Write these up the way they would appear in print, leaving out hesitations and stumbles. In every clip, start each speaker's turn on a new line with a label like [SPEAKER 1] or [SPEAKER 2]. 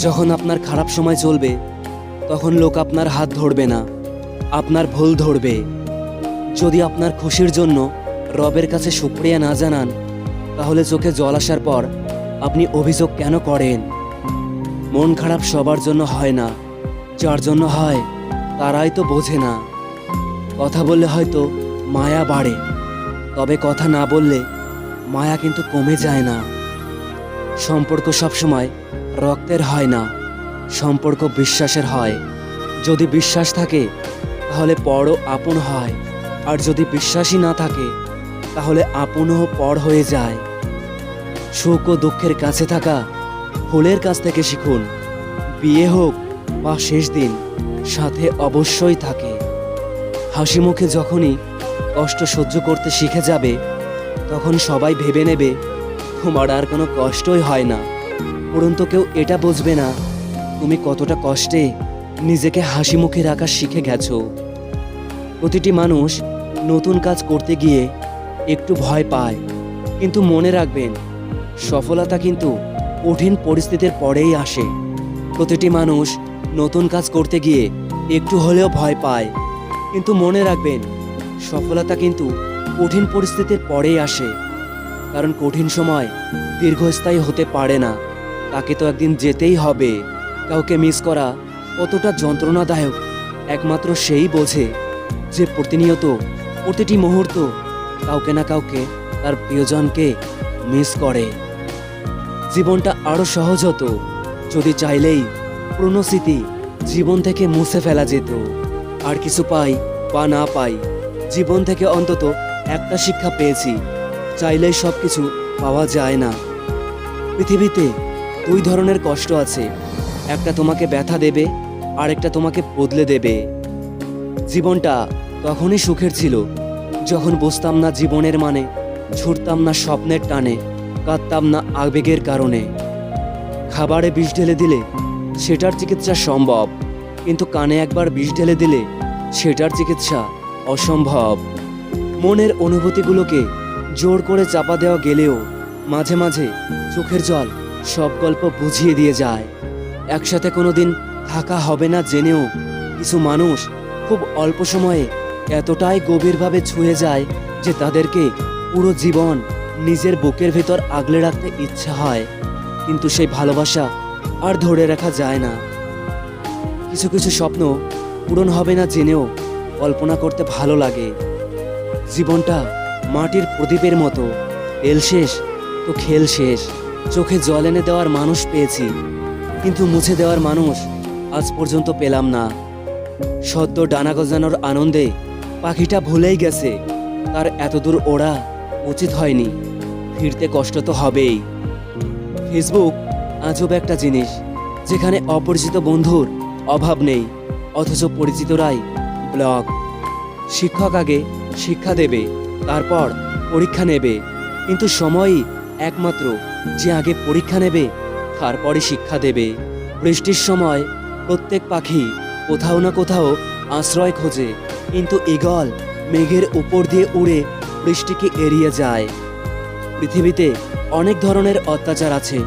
[SPEAKER 1] যখন আপনার খারাপ সময় চলবে তখন লোক আপনার হাত ধরবে না, আপনার ভুল ধরবে। যদি আপনার খুশির জন্য রবের কাছে শুকরিয়া না জানান, তাহলে চোখে জল আসার পর আপনি অভিযোগ কেন করেন? মন খারাপ সবার জন্য হয় না, যার জন্য হয় তারাই তো বোঝে না। কথা বললে হয়তো মায়া বাড়ে, তবে কথা না বললে মায়া কিন্তু কমে যায় না। সম্পর্ক সবসময় রক্তের হয় না, সম্পর্ক বিশ্বাসের হয়। যদি বিশ্বাস থাকে তাহলে পরও আপন হয়, আর যদি বিশ্বাসই না থাকে তাহলে আপনও পর হয়ে যায়। সুখ ও দুঃখের কাছে থাকা ফুলের কাছ থেকে শিখুন। বিয়ে হোক বা শেষ দিন, সাথে অবশ্যই থাকে। হাসি মুখে যখনই কষ্ট সহ্য করতে শিখে যাবে, তখন সবাই ভেবে নেবে তোমার আর কোনো কষ্টই হয় না। উপরন্তু কেউ এটা বুঝবে না তুমি কতটা কষ্টে নিজেকে হাসি মুখে রাখা শিখে গেছো। প্রতিটি মানুষ নতুন কাজ করতে গিয়ে একটু ভয় পায়, কিন্তু মনে রাখবেন সফলতা কিন্তু কঠিন পরিস্থিতির পরেই আসে। প্রতিটি মানুষ নতুন কাজ করতে গিয়ে একটু হলেও ভয় পায়, কিন্তু মনে রাখবেন সফলতা কিন্তু কঠিন পরিস্থিতির পরেই আসে। কারণ কঠিন সময় দীর্ঘস্থায়ী হতে পারে না, তাকে তো একদিন যেতেই হবে। কাউকে মিস করা কতটা যন্ত্রণাদায়ক একমাত্র সেই বোঝে যে প্রতিনিয়ত প্রতিটি মুহূর্ত কাউকে না কাউকে তার প্রিয়জনকে মিস করে। জীবনটা আরো সহজ হতো যদি চাইলেই পুরনো স্মৃতি জীবন থেকে মুছে ফেলা যেত। আর কিছু পাই বা না পাই, জীবন থেকে অন্তত একটা শিক্ষা পেয়েছি, চাইলেই সব কিছু পাওয়া যায় না। পৃথিবীতে দুই ধরনের কষ্ট আছে, একটা তোমাকে ব্যথা দেবে আর একটা তোমাকে বদলে দেবে। জীবনটা তখনই সুখের ছিল যখন বুঝতাম না জীবনের মানে, ছুটতাম না স্বপ্নের টানে, কাঁদতাম না আবেগের কারণে। খাবারে বিষ ঢেলে দিলে সেটার চিকিৎসা সম্ভব, কিন্তু কানে একবার বিষ ঢেলে দিলে সেটার চিকিৎসা অসম্ভব। মনের অনুভূতিগুলোকে জোর করে চাপা দেওয়া গেলেও মাঝে মাঝে চোখের জল সব গল্প বুঝিয়ে দিয়ে যায়। একসাথে কোনোদিন থাকা হবে না জেনেও কিছু মানুষ খুব অল্প সময়ে এতটাই গভীরভাবে ছুঁয়ে যায় যে তাদেরকে পুরো জীবন নিজের বুকের ভেতর আগলে রাখতে ইচ্ছা হয়, কিন্তু সেই ভালোবাসা আর ধরে রাখা যায় না। কিছু কিছু স্বপ্ন পূরণ হবে না জেনেও কল্পনা করতে ভালো লাগে। জীবনটা মাটির প্রদীপের মতো, তেল শেষ তো খেল শেষ। চোখে জল এনে দেওয়ার মানুষ পেয়েছি, কিন্তু মুছে দেওয়ার মানুষ আজ পর্যন্ত পেলাম না। সদ্য ডানা গজানোর আনন্দে পাখিটা ভুলেই গেছে তার এতদূর ওড়া উচিত হয়নি, ফিরতে কষ্ট তো হবেই। ফেসবুক আজব একটা জিনিস, যেখানে অপরিচিত বন্ধুর অভাব নেই, অথচ পরিচিতরাই ব্লগ। শিক্ষক আগে শিক্ষা দেবে, তারপর পরীক্ষা নেবে, কিন্তু সময়ই একমাত্র যে আগে পরীক্ষা নেবে তারপরে শিক্ষা দেবে। বৃষ্টির সময় প্রত্যেক পাখি কোথাও না কোথাও আশ্রয় খোঁজে, কিন্তু ঈগল মেঘের উপর দিয়ে উড়ে বৃষ্টিকে এড়িয়ে যায়। পৃথিবীতে অনেক ধরনের অত্যাচার আছে,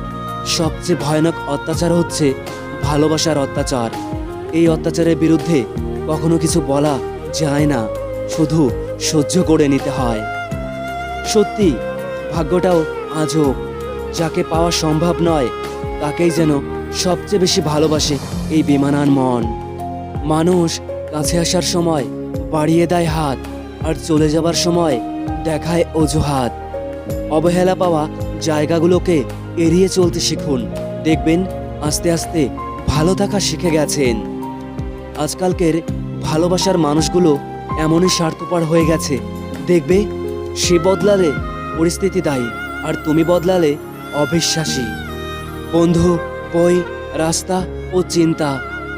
[SPEAKER 1] সবচেয়ে ভয়ানক অত্যাচার হচ্ছে ভালোবাসার অত্যাচার। এই অত্যাচারের বিরুদ্ধে কখনো কিছু বলা যায় না, শুধু সহ্য করে নিতে হয়। সত্যি ভাগ্যটাও আজব, যাকে পাওয়া সম্ভব নয় তাকেই যেন সবচেয়ে বেশি ভালোবাসে এই বেমানান মন। মানুষ কাছে আসার সময় বাড়িয়ে দেয় হাত, আর চলে যাবার সময় দেখায় অজুহাত। অবহেলা পাওয়া জায়গাগুলোকে এড়িয়ে চলতে শিখুন, দেখবেন আস্তে আস্তে ভালো থাকা শিখে গেছেন। আজকালকের ভালোবাসার মানুষগুলো এমনই স্বার্থপর হয়ে গেছে, দেখবে সে বদলালে পরিস্থিতি দায়ী, আর তুমি বদলালে অবিশ্বাসী। বন্ধু, বই, রাস্তা ও চিন্তা,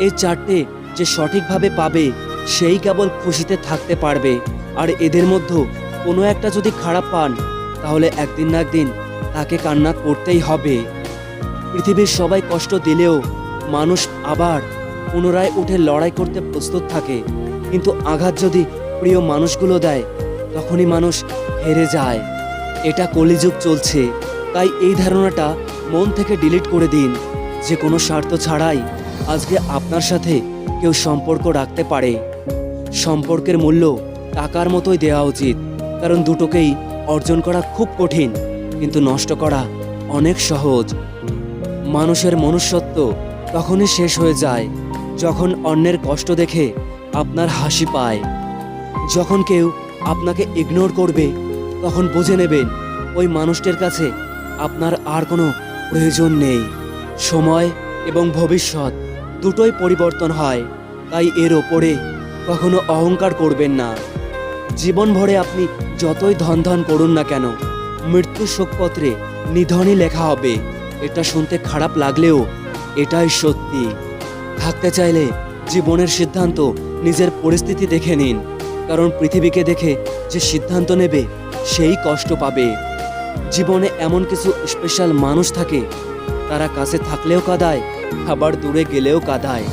[SPEAKER 1] এই চারটে যে সঠিকভাবে পাবে সেই কেবল খুশিতে থাকতে পারবে। আর এদের মধ্যে কোনো একটা যদি খারাপ পান, তাহলে একদিন না একদিন তাকে কান্না করতেই হবে। পৃথিবীর সবাই কষ্ট দিলেও মানুষ আবার পুনরায় উঠে লড়াই করতে প্রস্তুত থাকে, কিন্তু আঘাত যদি প্রিয় মানুষগুলো দেয় তখনই মানুষ হেরে যায়। এটা কলিযুগ চলছে, তাই এই ধারণাটা মন থেকে ডিলিট করে দিন। যে কোনো স্বার্থ ছাড়াই আজকে আপনার সাথে কেউ সম্পর্ক রাখতে পারে। সম্পর্কের মূল্য টাকার মতোই দেওয়া উচিত, কারণ দুটোকেই অর্জন করা খুব কঠিন, কিন্তু নষ্ট করা অনেক সহজ। মানুষের মনুষ্যত্ব তখনই শেষ হয়ে যায় যখন অন্যের কষ্ট দেখে আপনার হাসি পায়। যখন কেউ আপনাকে ইগনোর করবে তখন বুঝে নেবেন ওই মানুষটির কাছে আপনার আর কোনো প্রয়োজন নেই। সময় এবং ভবিষ্যৎ দুটোই পরিবর্তন হয়, তাই এর ওপরে কখনো অহংকার করবেন না। জীবন ভরে আপনি যতই ধন ধন করুন না কেন, মৃত্যু শোকপত্রে নিধনই লেখা হবে। এটা শুনতে খারাপ লাগলেও এটাই সত্যি। থাকতে চাইলে জীবনের সিদ্ধান্ত নিজের পরিস্থিতি দেখে নিন, কারণ পৃথিবীকে দেখে যে সিদ্ধান্ত নেবে সেই কষ্ট পাবে। জীবনে এমন কিছু স্পেশাল মানুষ থাকে, তারা কাছে থাকলেও কাঁদায়, আবার দূরে গেলেও কাঁদায়।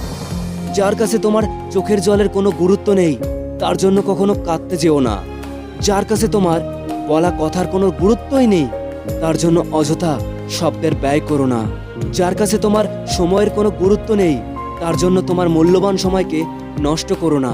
[SPEAKER 1] যার কাছে তোমার চোখের জলের কোনো গুরুত্ব নেই, তার জন্য কখনো কাঁদতে যেও না। যার কাছে তোমার বলা কথার কোনো গুরুত্বই নেই, তার জন্য অযথা শব্দের ব্যয় করো না। যার কাছে তোমার সময়ের কোনো গুরুত্ব নেই, তার জন্য তোমার মূল্যবান সময়কে নষ্ট করো না।